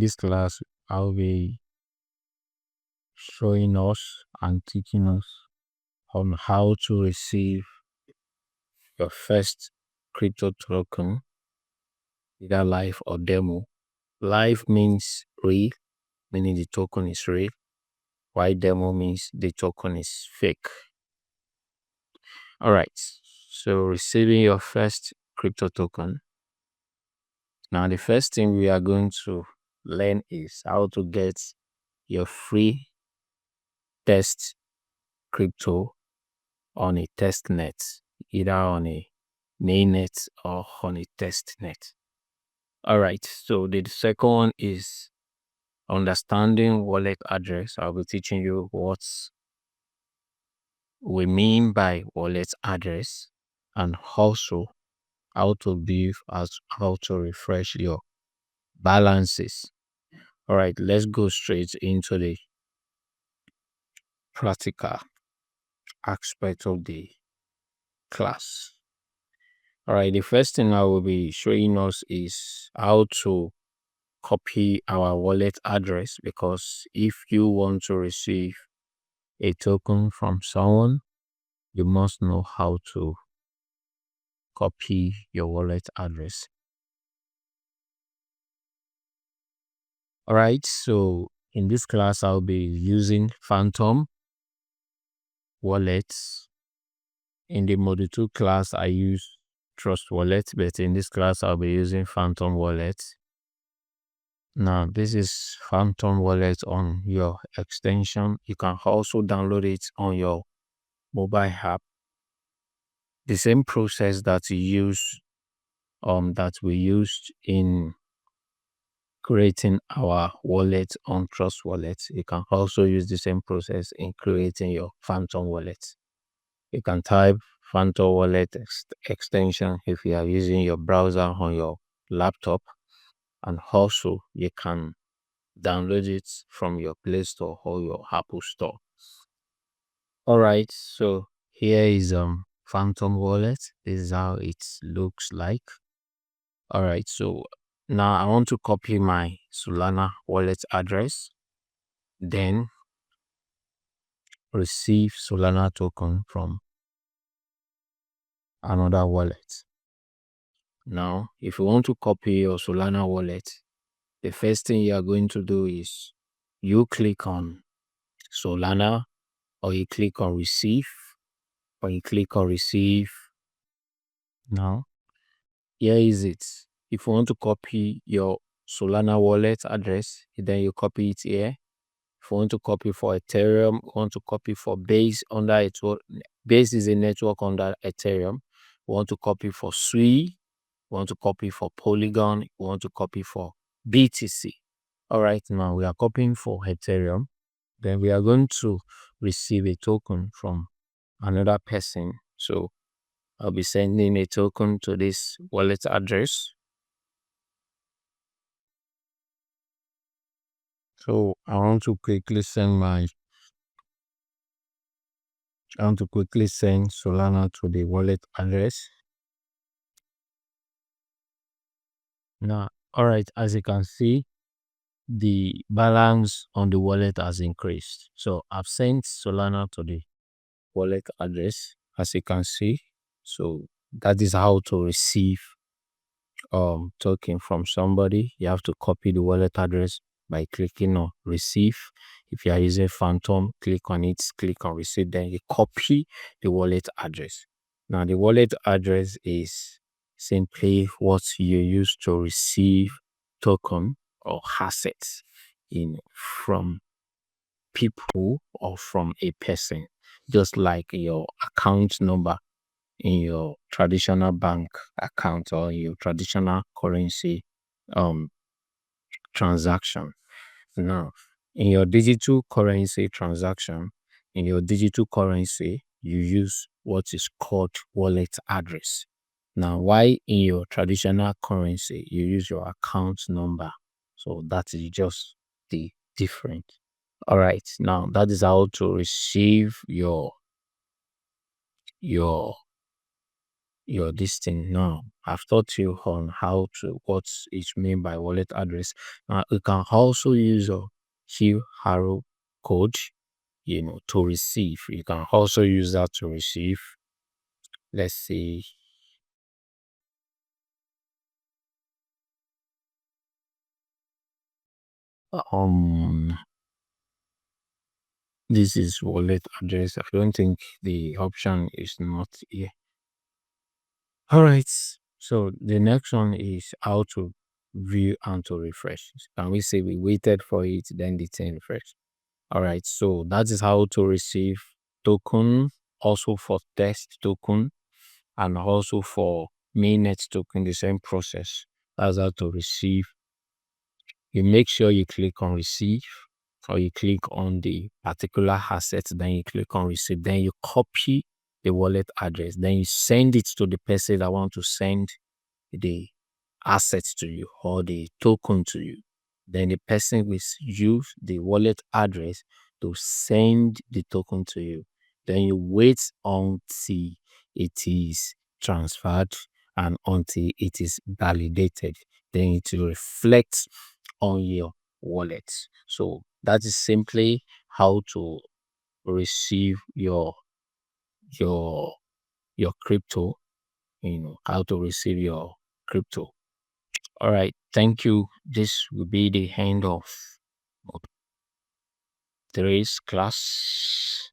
this class, I'll be showing us and teaching us on how to receive your first crypto token, either live or demo. Live means real, meaning the token is real, while demo means the token is fake. All right, so receiving your first crypto token. Now, the first thing we are going to learn is how to get your free test crypto on a test net, either on a mainnet or on a test net. All right, so the second one is understanding wallet address. I'll be teaching you what we mean by wallet address, and also how to view as how to refresh your balances. All right, let's go straight into the practical aspect of the class. All right, the first thing I will be showing us is how to copy our wallet address, because if you want to receive a token from someone, you must know how to copy your wallet address. All right, so in this class, I'll be using Phantom wallets. In the Module 2 class, I use Trust Wallet, but in this class, I'll be using Phantom Wallet. Now, this is Phantom Wallet on your extension. You can also download it on your mobile app. The same process that we used in creating our wallet on Trust Wallet, you can also use the same process in creating your Phantom Wallet. You can type Phantom Wallet extension if you are using your browser on your laptop, and also you can download it from your Play Store or your Apple Store. All right, so here is Phantom Wallet. This is how it looks like. All right, so now I want to copy my Solana wallet address, then receive Solana token from another wallet. Now, if you want to copy your Solana wallet, the first thing you are going to do is you click on Solana, or you click on receive, or you click on receive. Now, here is it. If you want to copy your Solana wallet address, then you copy it here. If you want to copy for Ethereum, you want to copy for Base under it. Base is a network under Ethereum. You want to copy for Sui. You want to copy for Polygon. You want to copy for BTC. All right, now we are copying for Ethereum. Then we are going to receive a token from another person. So I'll be sending a token to this wallet address. So I want to quickly send Solana to the wallet address. Now, all right, as you can see, the balance on the wallet has increased. So I've sent Solana to the wallet address, as you can see. So that is how to receive token from somebody. You have to copy the wallet address by clicking on receive. If you are using Phantom, click on it, click on receive, then you copy the wallet address. Now, the wallet address is simply what you use to receive token or assets from people or from a person, just like your account number in your traditional bank account or your traditional currency transaction. Now, in your digital currency transaction, you use what is called wallet address. Now, why in your traditional currency you use your account number? So that is just the difference. All right, now that is how to receive your your this thing now. I've taught you on how to what is meant by wallet address. Now you can also use a QR code, to receive. You can also use that to receive. Let's see. Um, this is wallet address. I don't think the option is not here. All right. So the next one is how to view and to refresh. Can we say we waited for it, then the thing refresh? All right. So that is how to receive token, also for test token, and also for mainnet token, the same process. That's how to receive. You make sure you click on receive, or you click on the particular asset, then you click on receive, then you copy the wallet address, then you send it to the person that want to send the assets to you or the token to you. Then the person will use the wallet address to send the token to you. Then you wait until it is transferred and until it is validated. Then it will reflect on your wallet. So that is simply how to receive your your crypto, how to receive your crypto. All right, thank you. This will be the end of today's class.